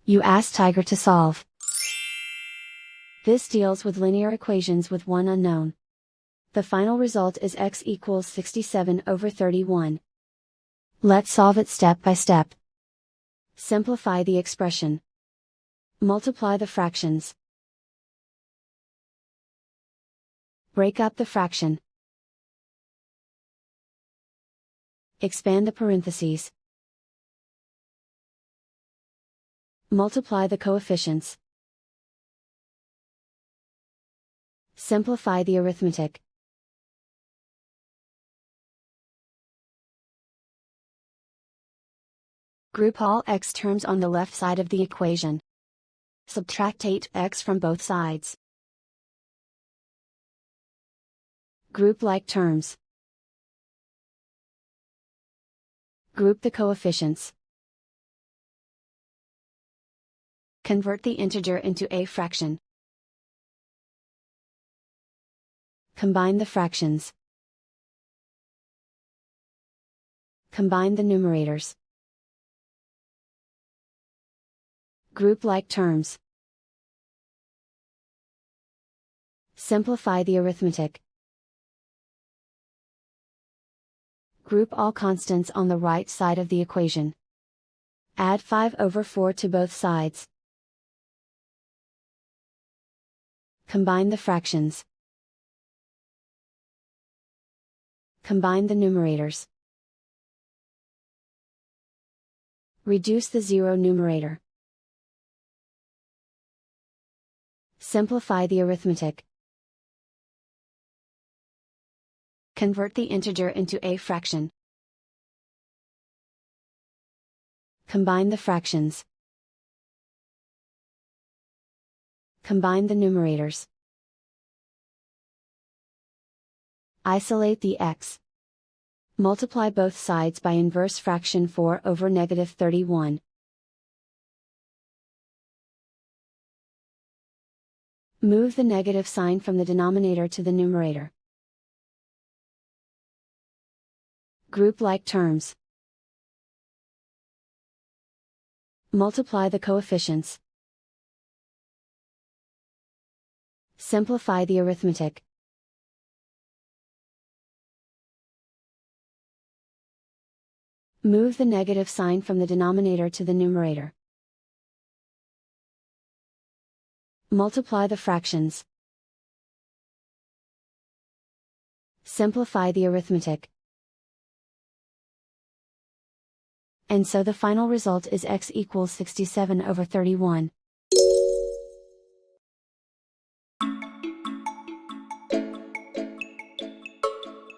You ask Tiger to solve. This deals with linear equations with one unknown. The final result is x equals 67 over 31. Let's solve it step by step. Simplify the expression. Multiply the fractions. Break up the fraction. Expand the parentheses. Multiply the coefficients. Simplify the arithmetic. Group all x terms on the left side of the equation. Subtract 8x from both sides. Group like terms. Group the coefficients. Convert the integer into a fraction. Combine the fractions. Combine the numerators. Group like terms. Simplify the arithmetic. Group all constants on the right side of the equation. Add 5 over 4 to both sides. Combine the fractions. Combine the numerators. Reduce the zero numerator. Simplify the arithmetic. Convert the integer into a fraction. Combine the fractions. Combine the numerators. Isolate the x. Multiply both sides by inverse fraction 4 over negative 31. Move the negative sign from the denominator to the numerator. Group like terms. Multiply the coefficients. Simplify the arithmetic. Move the negative sign from the denominator to the numerator. Multiply the fractions. Simplify the arithmetic. And so the final result is x equals 67 over 31.